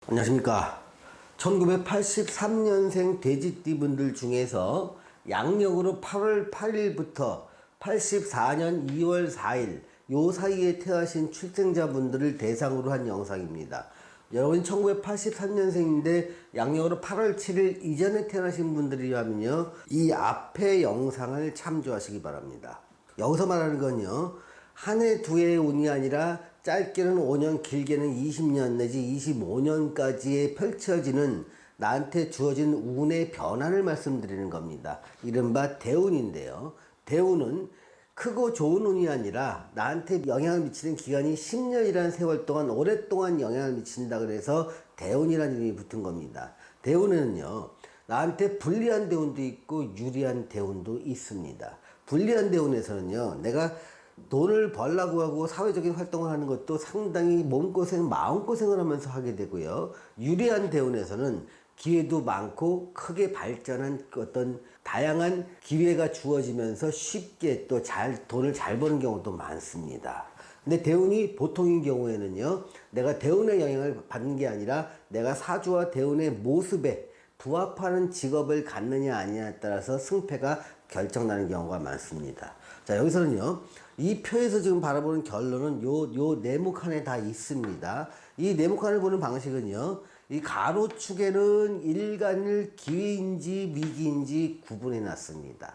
안녕하십니까. 1983년생 돼지띠 분들 중에서 양력으로 8월 8일부터 84년 2월 4일 요 사이에 태어나신 출생자분들을 대상으로 한 영상입니다. 여러분이 1983년생인데 양력으로 8월 7일 이전에 태어나신 분들이라면요, 이 앞에 영상을 참조하시기 바랍니다. 여기서 말하는 건요, 한 해 두 해의 운이 아니라 짧게는 5년, 길게는 20년 내지 25년까지에 펼쳐지는 나한테 주어진 운의 변화를 말씀드리는 겁니다. 이른바 대운인데요. 대운은 크고 좋은 운이 아니라 나한테 영향을 미치는 기간이 10년이라는 세월 동안 오랫동안 영향을 미친다 그래서 대운이라는 이름이 붙은 겁니다. 대운에는요, 나한테 불리한 대운도 있고 유리한 대운도 있습니다. 불리한 대운에서는요, 내가 돈을 벌려고 하고 사회적인 활동을 하는 것도 상당히 몸고생, 마음고생을 하면서 하게 되고요. 유리한 대운에서는 기회도 많고 크게 발전한 어떤 다양한 기회가 주어지면서 쉽게 또 돈을 잘 버는 경우도 많습니다. 근데 대운이 보통인 경우에는요, 내가 대운의 영향을 받는 게 아니라 내가 사주와 대운의 모습에 부합하는 직업을 갖느냐 아니냐에 따라서 승패가 결정나는 경우가 많습니다. 자, 여기서는요, 이 표에서 지금 바라보는 결론은 요 네모칸에 다 있습니다. 이 네모칸을 보는 방식은요, 이 가로축에는 일간을 기회인지 위기인지 구분해 놨습니다.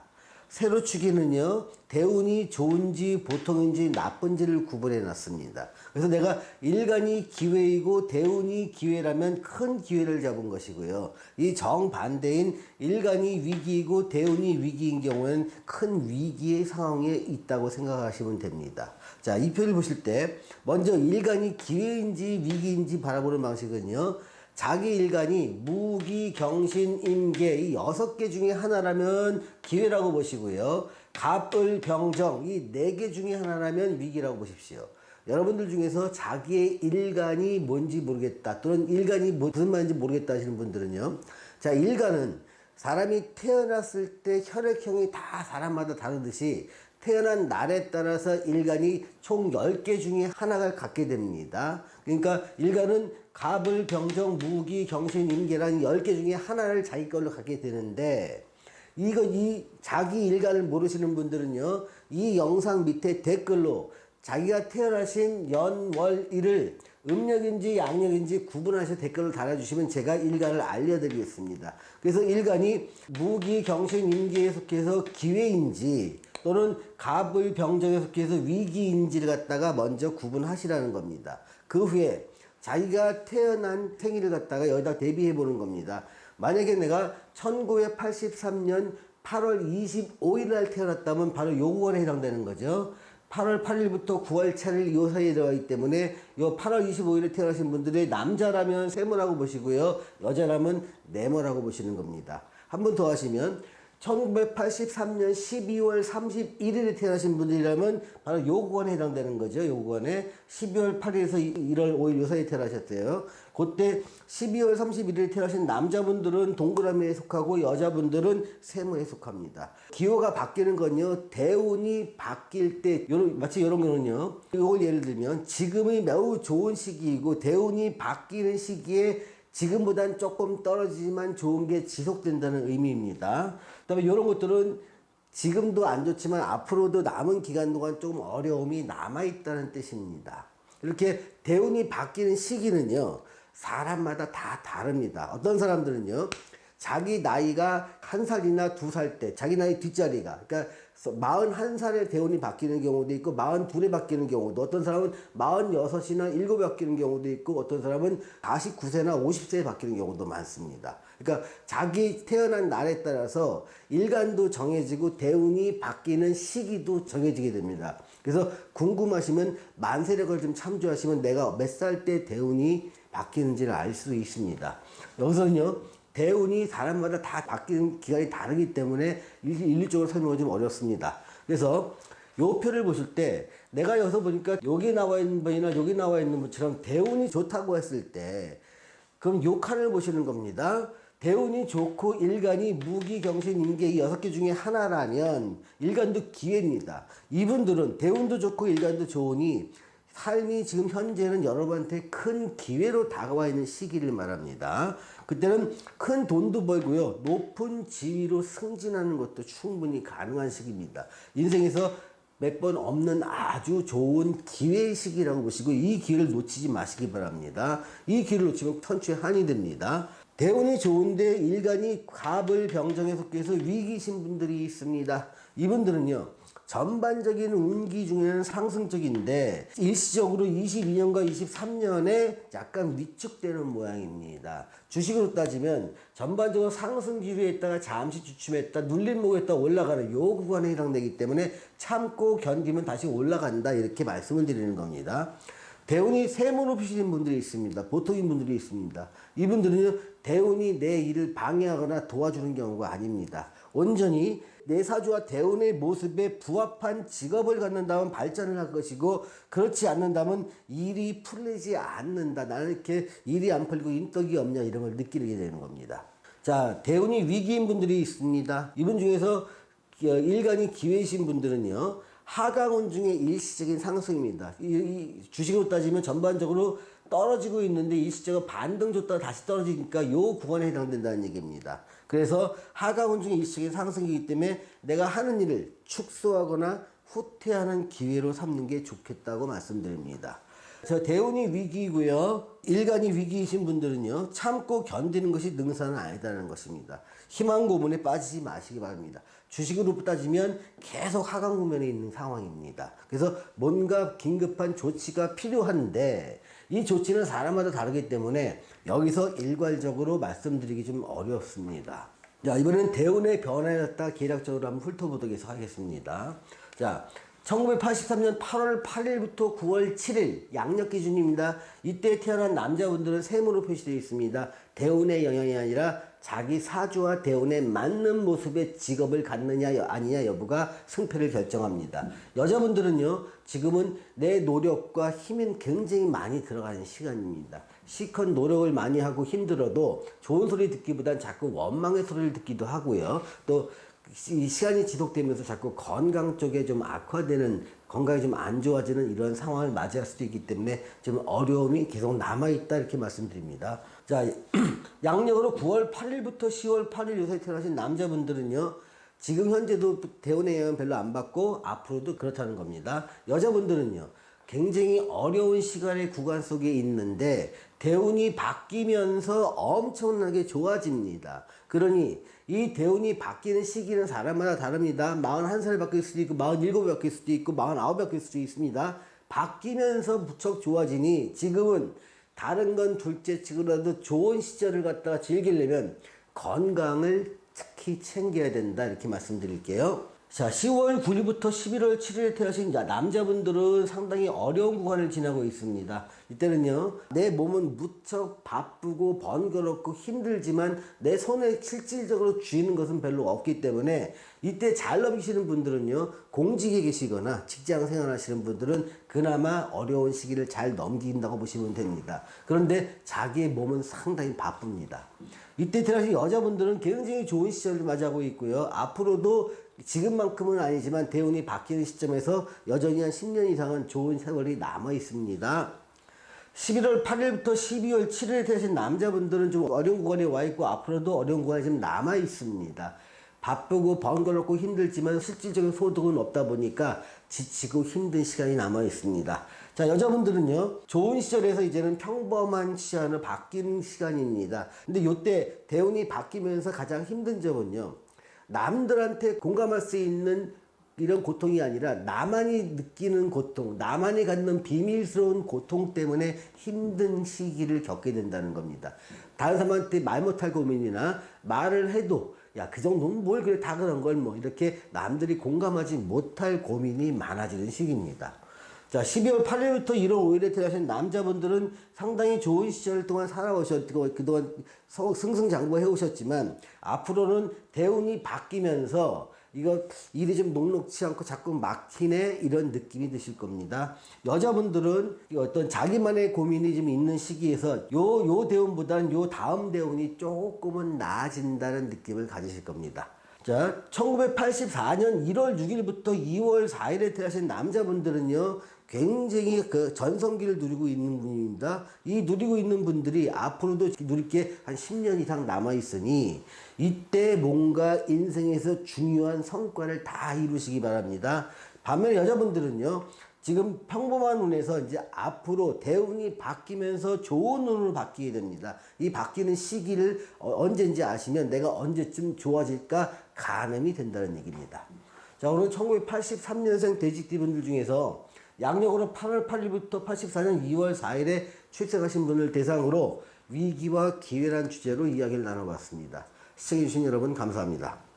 세로축에는요, 대운이 좋은지 보통인지 나쁜지를 구분해 놨습니다. 그래서 내가 일간이 기회이고 대운이 기회라면 큰 기회를 잡은 것이고요. 이 정반대인 일간이 위기이고 대운이 위기인 경우에는 큰 위기의 상황에 있다고 생각하시면 됩니다. 자, 이 표를 보실 때 먼저 일간이 기회인지 위기인지 바라보는 방식은요, 자기 일간이 무기, 경신, 임계 이 6개 중에 하나라면 기회라고 보시고요. 갑을, 병정 이 4개 중에 하나라면 위기라고 보십시오. 여러분들 중에서 자기의 일간이 뭔지 모르겠다 또는 일간이 무슨 말인지 모르겠다 하시는 분들은요, 자, 일간은 사람이 태어났을 때 혈액형이 다 사람마다 다르듯이 태어난 날에 따라서 일간이 총 10개 중에 하나를 갖게 됩니다. 그러니까 일간은 갑을, 병정, 무기, 경신, 임계라는 10개 중에 하나를 자기 걸로 갖게 되는데, 이 자기 일간을 모르시는 분들은요, 이 영상 밑에 댓글로 자기가 태어나신 연, 월, 일을 음력인지 양력인지 구분하셔서 댓글을 달아주시면 제가 일간을 알려드리겠습니다. 그래서 일간이 무기, 경신, 임계에 속해서 기회인지 또는 갑을, 병정에 속해서 위기인지를 갖다가 먼저 구분하시라는 겁니다. 그 후에 자기가 태어난 생일을 갖다가 여기다 대비해 보는 겁니다. 만약에 내가 1983년 8월 25일 날 태어났다면 바로 요구원에 해당되는 거죠. 8월 8일부터 9월 7일 요 사이에 들어가기 때문에 요 8월 25일에 태어나신 분들의 남자라면 세모라고 보시고요, 여자라면 네모라고 보시는 겁니다. 한 번 더 하시면 1983년 12월 31일에 태어나신 분들이라면 바로 요구원에 해당되는 거죠. 요구원에 12월 8일에서 1월 5일 요 사이에 태어나셨어요. 그때 12월 31일에 태어나신 남자분들은 동그라미에 속하고 여자분들은 세모에 속합니다. 기호가 바뀌는 건요, 대운이 바뀔 때 마치 이런 거는요, 이걸 예를 들면 지금이 매우 좋은 시기이고 대운이 바뀌는 시기에 지금보단 조금 떨어지지만 좋은 게 지속된다는 의미입니다. 그 다음에 이런 것들은 지금도 안 좋지만 앞으로도 남은 기간 동안 좀 어려움이 남아있다는 뜻입니다. 이렇게 대운이 바뀌는 시기는요, 사람마다 다 다릅니다. 어떤 사람들은요, 자기 나이가 1살이나 2살 때, 자기 나이 뒷자리가, 그러니까 41살에 대운이 바뀌는 경우도 있고, 42에 바뀌는 경우도, 어떤 사람은 46이나 7에 바뀌는 경우도 있고, 어떤 사람은 49세나 50세에 바뀌는 경우도 많습니다. 그러니까 자기 태어난 날에 따라서 일간도 정해지고, 대운이 바뀌는 시기도 정해지게 됩니다. 그래서 궁금하시면 만세력을 좀 참조하시면 내가 몇 살 때 대운이 바뀌는지를 알 수 있습니다. 여기서는요, 대운이 사람마다 다 바뀌는 기간이 다르기 때문에 일률적으로 설명은 좀 어렵습니다. 그래서 요 표를 보실 때 내가 여기서 보니까 여기 나와 있는 분이나 여기 나와 있는 분처럼 대운이 좋다고 했을 때 그럼 요 칸을 보시는 겁니다. 대운이 좋고 일간이 무기, 경신, 임계 이 6개 중에 하나라면 일간도 기회입니다. 이분들은 대운도 좋고 일간도 좋으니 삶이 지금 현재는 여러분한테 큰 기회로 다가와 있는 시기를 말합니다. 그때는 큰 돈도 벌고요, 높은 지위로 승진하는 것도 충분히 가능한 시기입니다. 인생에서 몇 번 없는 아주 좋은 기회의 시기라고 보시고 이 기회를 놓치지 마시기 바랍니다. 이 기회를 놓치면 천추에 한이 됩니다. 대운이 좋은데 일간이 갑을 병정에 속해서 위기신 분들이 있습니다. 이분들은요, 전반적인 운기 중에는 상승적인데 일시적으로 22년과 23년에 약간 위축되는 모양입니다. 주식으로 따지면 전반적으로 상승 기류에 있다가 잠시 주춤했다, 눌림목에 있다 올라가는 요 구간에 해당되기 때문에 참고 견디면 다시 올라간다, 이렇게 말씀을 드리는 겁니다. 대운이 세모로 표시된 분들이 있습니다. 보통인 분들이 있습니다. 이분들은 대운이 내 일을 방해하거나 도와주는 경우가 아닙니다. 온전히 내 사주와 대운의 모습에 부합한 직업을 갖는다면 발전을 할 것이고, 그렇지 않는다면 일이 풀리지 않는다, 나는 이렇게 일이 안 풀리고 인덕이 없냐, 이런 걸 느끼게 되는 겁니다. 자, 대운이 위기인 분들이 있습니다. 이분 중에서 일간이 기회이신 분들은요, 하강운 중에 일시적인 상승입니다. 이 주식으로 따지면 전반적으로 떨어지고 있는데 일시적으로 반등 줬다가 다시 떨어지니까 요 구간에 해당된다는 얘기입니다. 그래서 하강운 중에 일시적인 상승이기 때문에 내가 하는 일을 축소하거나 후퇴하는 기회로 삼는 게 좋겠다고 말씀드립니다. 저 대운이 위기이고요, 일간이 위기이신 분들은요, 참고 견디는 것이 능사는 아니다는 것입니다. 희망 고문에 빠지지 마시기 바랍니다. 주식으로 따지면 계속 하강 국면에 있는 상황입니다. 그래서 뭔가 긴급한 조치가 필요한데 이 조치는 사람마다 다르기 때문에 여기서 일괄적으로 말씀드리기 좀 어렵습니다. 자, 이번엔 대운의 변화에 갖다 계략적으로 한번 훑어보도록 하겠습니다. 자, 1983년 8월 8일부터 9월 7일 양력 기준입니다. 이때 태어난 남자분들은 세모로 표시되어 있습니다. 대운의 영향이 아니라 자기 사주와 대운에 맞는 모습의 직업을 갖느냐 아니냐 여부가 승패를 결정합니다. 여자분들은요, 지금은 내 노력과 힘이 굉장히 많이 들어가는 시간입니다. 실컷 노력을 많이 하고 힘들어도 좋은 소리 듣기보단 자꾸 원망의 소리를 듣기도 하고요. 또 이 시간이 지속되면서 자꾸 건강 쪽에 좀 악화되는, 건강이 좀 안 좋아지는 이런 상황을 맞이할 수도 있기 때문에 좀 어려움이 계속 남아있다, 이렇게 말씀드립니다. 자, 양력으로 9월 8일부터 10월 8일 요사이 태어나신 남자분들은요, 지금 현재도 대운의 영향 별로 안 받고 앞으로도 그렇다는 겁니다. 여자분들은요, 굉장히 어려운 시간의 구간 속에 있는데 대운이 바뀌면서 엄청나게 좋아집니다. 그러니 이 대운이 바뀌는 시기는 사람마다 다릅니다. 41살 바뀔 수도 있고 47이 바뀔 수도 있고 49이 바뀔 수도 있습니다. 바뀌면서 무척 좋아지니 지금은 다른 건 둘째 치고라도 좋은 시절을 갖다가 즐기려면 건강을 특히 챙겨야 된다, 이렇게 말씀드릴게요. 자, 10월 9일부터 11월 7일에 태어나신 남자분들은 상당히 어려운 구간을 지나고 있습니다. 이때는요, 내 몸은 무척 바쁘고 번거롭고 힘들지만 내 손에 실질적으로 쥐는 것은 별로 없기 때문에 이때 잘 넘기시는 분들은요, 공직에 계시거나 직장 생활하시는 분들은 그나마 어려운 시기를 잘 넘긴다고 보시면 됩니다. 그런데 자기의 몸은 상당히 바쁩니다. 이때 태어나신 여자분들은 굉장히 좋은 시절을 맞이하고 있고요, 앞으로도 지금만큼은 아니지만 대운이 바뀌는 시점에서 여전히 한 10년 이상은 좋은 세월이 남아 있습니다. 11월 8일부터 12월 7일에 태어나신 남자분들은 좀 어려운 구간에 와 있고 앞으로도 어려운 구간이 좀 남아 있습니다. 바쁘고 번거롭고 힘들지만 실질적인 소득은 없다 보니까 지치고 힘든 시간이 남아 있습니다. 자, 여자분들은요, 좋은 시절에서 이제는 평범한 시간으로 바뀌는 시간입니다. 근데 요때 대운이 바뀌면서 가장 힘든 점은요, 남들한테 공감할 수 있는 이런 고통이 아니라 나만이 느끼는 고통, 나만이 갖는 비밀스러운 고통 때문에 힘든 시기를 겪게 된다는 겁니다. 다른 사람한테 말 못할 고민이나 말을 해도 야, 그 정도는 뭘 그래, 다 그런 걸 뭐, 이렇게 남들이 공감하지 못할 고민이 많아지는 시기입니다. 자, 12월 8일부터 1월 5일에 태어나신 남자분들은 상당히 좋은 시절 동안 살아오셨고 그동안 승승장구해 오셨지만 앞으로는 대운이 바뀌면서 이거 일이 좀 녹록치 않고 자꾸 막히네, 이런 느낌이 드실 겁니다. 여자분들은 어떤 자기만의 고민이 좀 있는 시기에서 요 대운보다는 요 다음 대운이 조금은 나아진다는 느낌을 가지실 겁니다. 자, 1984년 1월 6일부터 2월 4일에 태어나신 남자분들은요, 굉장히 그 전성기를 누리고 있는 분입니다. 이 누리고 있는 분들이 앞으로도 누릴 게 한 10년 이상 남아 있으니 이때 뭔가 인생에서 중요한 성과를 다 이루시기 바랍니다. 반면에 여자분들은요, 지금 평범한 운에서 이제 앞으로 대운이 바뀌면서 좋은 운으로 바뀌게 됩니다. 이 바뀌는 시기를 언제인지 아시면 내가 언제쯤 좋아질까 가늠이 된다는 얘기입니다. 자, 오늘 1983년생 돼지띠 분들 중에서 양력으로 8월 8일부터 84년 2월 4일에 출생하신 분을 대상으로 위기와 기회란 주제로 이야기를 나눠봤습니다. 시청해주신 여러분 감사합니다.